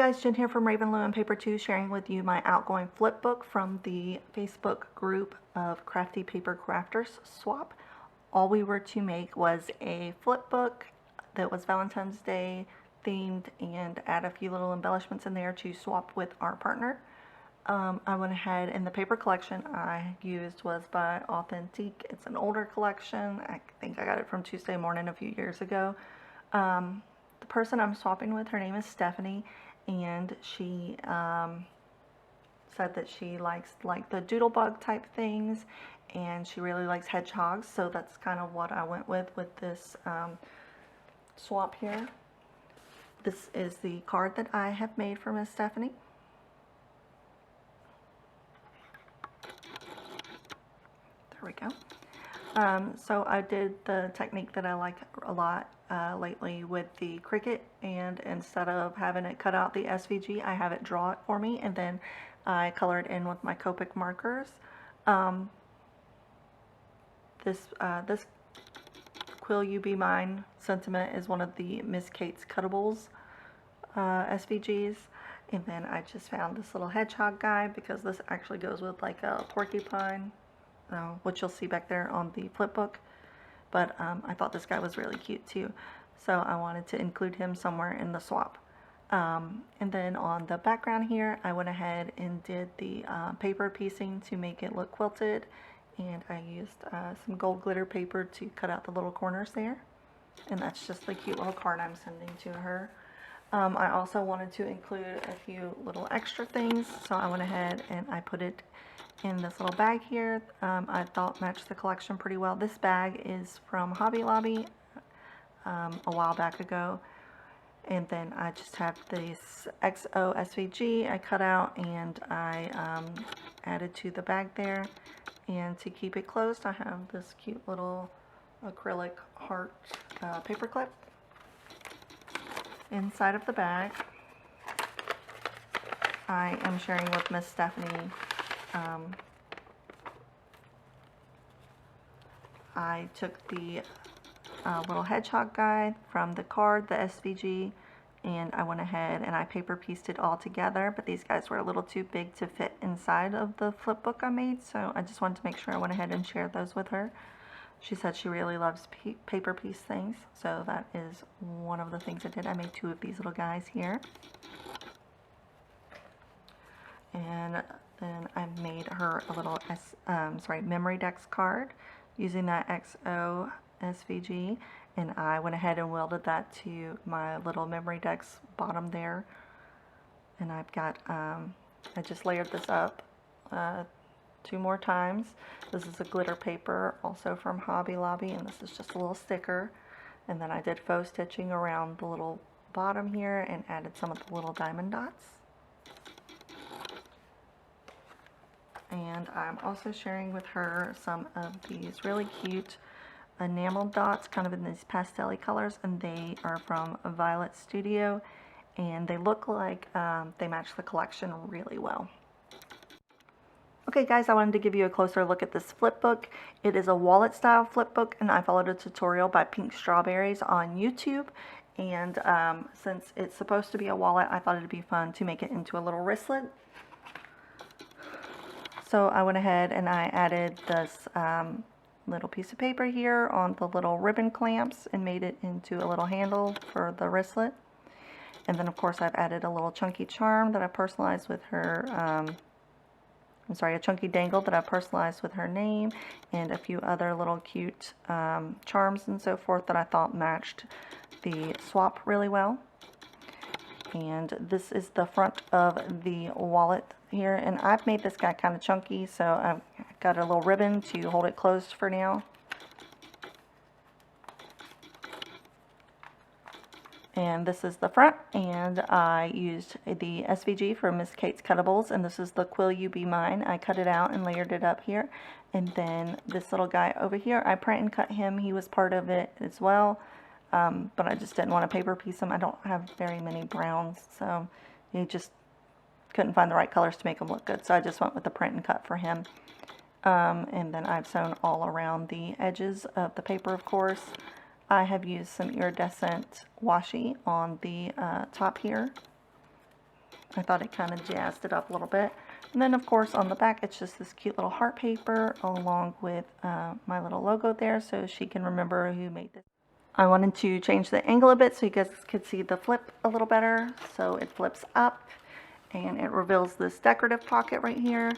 guys, Jen here from Raven Lewin Paper 2, sharing with you my outgoing flip book from the Facebook group of Crafty Paper Crafters swap. All we were to make was a flip book that was Valentine's Day themed and add a few little embellishments in there to swap with our partner. I went ahead and the paper collection I used was by Authentique. It's an older collection. I think I got it from Tuesday Morning a few years ago. The person I'm swapping with, her name is Stephanie, and she said that she likes like the doodlebug type things, and she really likes hedgehogs, so that's kind of what I went with this swap here. This is the card that I have made for Miss Stephanie. There we go. So I did the technique that I like a lot lately with the Cricut, and instead of having it cut out the SVG, I have it draw it for me, and then I color it in with my Copic markers. This Quill You Be Mine sentiment is one of the Miss Kate's Cuttables SVGs, and then I just found this little hedgehog guy because this actually goes with like a porcupine, which you'll see back there on the flip book. But I thought this guy was really cute too, so I wanted to include him somewhere in the swap. And then on the background here, I went ahead and did the paper piecing to make it look quilted, and I used some gold glitter paper to cut out the little corners there, and that's just the cute little card I'm sending to her. I also wanted to include a few little extra things, so I went ahead and I put it in this little bag here. I thought matched the collection pretty well. This bag is from Hobby Lobby a while back ago, and then I just have this XO SVG I cut out and I added to the bag there, and to keep it closed I have this cute little acrylic heart paper clip inside of the bag. I am sharing with Miss Stephanie. I took the little hedgehog guy from the card, the SVG, and I went ahead and I paper pieced it all together, but these guys were a little too big to fit inside of the flip book I made, so I just wanted to make sure I went ahead and shared those with her. She said she really loves paper piece things, so that is one of the things I did. I made two of these little guys here. And then I made her a little memory dex card using that XO SVG, and I went ahead and welded that to my little memory dex bottom there. And I've got, I just layered this up 2 more times. This is a glitter paper, also from Hobby Lobby, and this is just a little sticker. And then I did faux stitching around the little bottom here and added some of the little diamond dots. And I'm also sharing with her some of these really cute enameled dots, kind of in these pastel-y colors, and they are from Violet Studio, and they look like they match the collection really well. Okay guys, I wanted to give you a closer look at this flip book. It is a wallet style flip book, and I followed a tutorial by Pink Strawberries on YouTube, and since it's supposed to be a wallet, I thought it'd be fun to make it into a little wristlet. So I went ahead and I added this little piece of paper here on the little ribbon clamps and made it into a little handle for the wristlet. And then of course I've added a little chunky charm that I personalized with her, a chunky dangle that I personalized with her name, and a few other little cute charms and so forth that I thought matched the swap really well. And this is the front of the wallet here, and I've made this guy kind of chunky, so I've got a little ribbon to hold it closed for now. And this is the front, and I used the SVG from Miss Kate's Cuttables, and this is the Quill You Be Mine. I cut it out and layered it up here. And then this little guy over here, I print and cut him. He was part of it as well. But I just didn't want to paper piece them. I don't have very many browns, so you just couldn't find the right colors to make them look good. So I just went with the print and cut for him. And then I've sewn all around the edges of the paper, of course. I have used some iridescent washi on the top here. I thought it kind of jazzed it up a little bit. And then of course on the back it's just this cute little heart paper along with my little logo there so she can remember who made this. I wanted to change the angle a bit so you guys could see the flip a little better. So it flips up and it reveals this decorative pocket right here.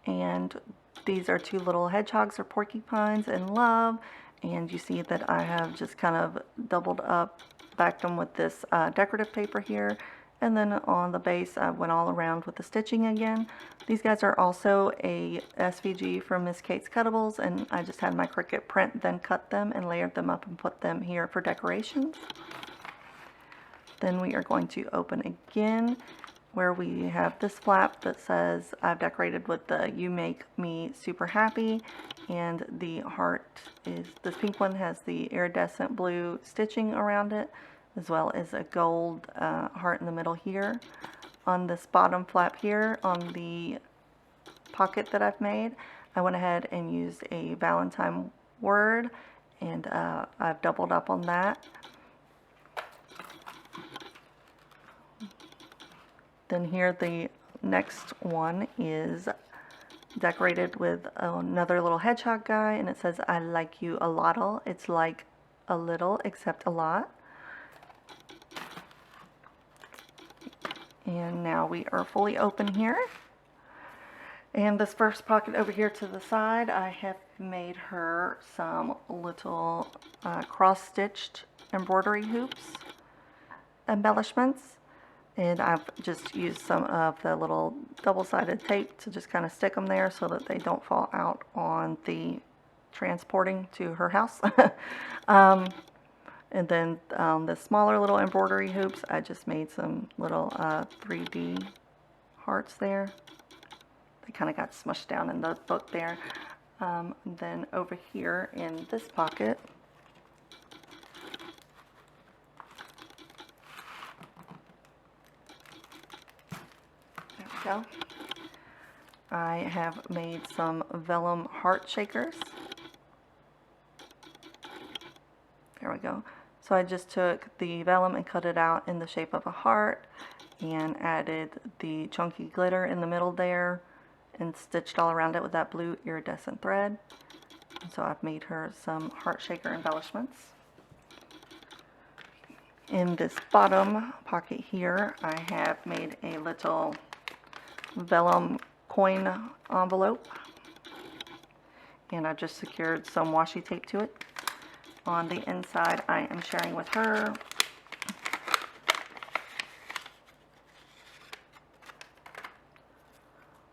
And these are two little hedgehogs or porcupines in love. And you see that I have just kind of doubled up, backed them with this decorative paper here. And then on the base, I went all around with the stitching again. These guys are also a SVG from Miss Kate's Cuttables, and I just had my Cricut print, then cut them and layered them up and put them here for decorations. Then we are going to open again, where we have this flap that says I've decorated with the "You Make Me Super Happy," and the heart is, this pink one has the iridescent blue stitching around it, as well as a gold heart in the middle here. On this bottom flap here, on the pocket that I've made, I went ahead and used a Valentine word, and I've doubled up on that. Then here the next one is decorated with another little hedgehog guy, and it says "I like you a lot." It's like a little except a lot. And now we are fully open here. And this first pocket over here to the side, I have made her some little cross-stitched embroidery hoops embellishments. And I've just used some of the little double-sided tape to just kind of stick them there so that they don't fall out on the transporting to her house. And then the smaller little embroidery hoops, I just made some little 3D hearts there. They kind of got smushed down in the book there. Then over here in this pocket, there we go, I have made some vellum heart shakers. There we go. So I just took the vellum and cut it out in the shape of a heart and added the chunky glitter in the middle there and stitched all around it with that blue iridescent thread. And so I've made her some heart shaker embellishments. In this bottom pocket here, I have made a little vellum coin envelope, and I just secured some washi tape to it. On the inside, I am sharing with her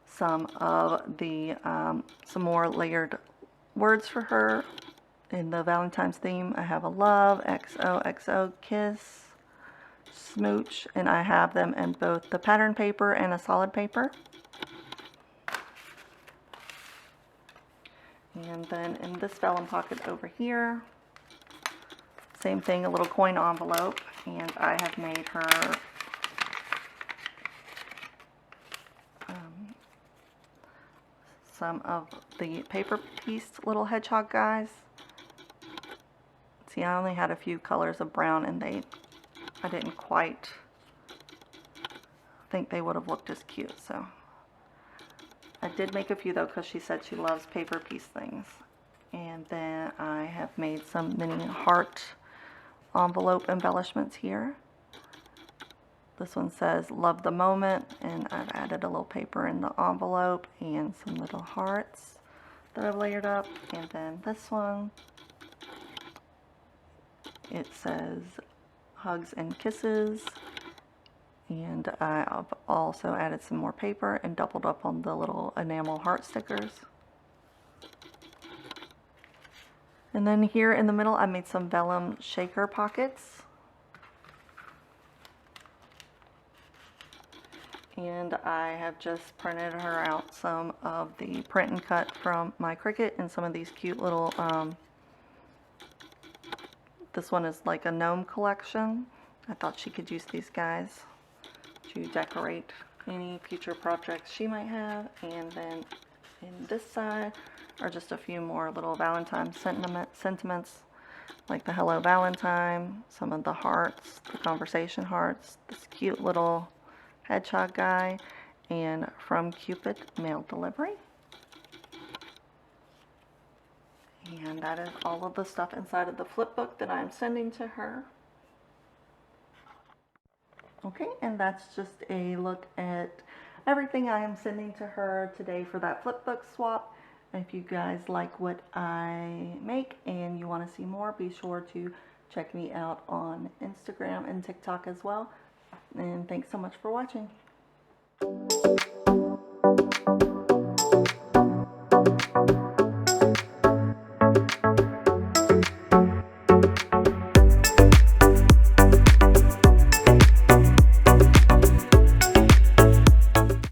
some of the some more layered words for her. In the Valentine's theme, I have a love, XOXO, kiss, smooch, and I have them in both the pattern paper and a solid paper. And then in this vellum pocket over here, same thing, a little coin envelope, and I have made her some of the paper piece little hedgehog guys. See, I only had a few colors of brown, and I didn't quite think they would have looked as cute, so I did make a few though because she said she loves paper piece things. And then I have made some mini heart envelope embellishments here. This one says love the moment, and I've added a little paper in the envelope and some little hearts that I've layered up. And then this one, it says hugs and kisses, and I've also added some more paper and doubled up on the little enamel heart stickers. And then here in the middle, I made some vellum shaker pockets. And I have just printed her out some of the print and cut from my Cricut and some of these cute little, this one is like a gnome collection. I thought she could use these guys to decorate any future projects she might have. And then in this side are just a few more little Valentine sentiments, like the Hello Valentine, some of the hearts, the conversation hearts, this cute little hedgehog guy, and From Cupid mail delivery. And that is all of the stuff inside of the flip book that I'm sending to her. Okay, and that's just a look at everything I am sending to her today for that flip book swap. If you guys like what I make and you want to see more, be sure to check me out on Instagram and TikTok as well. And thanks so much for watching.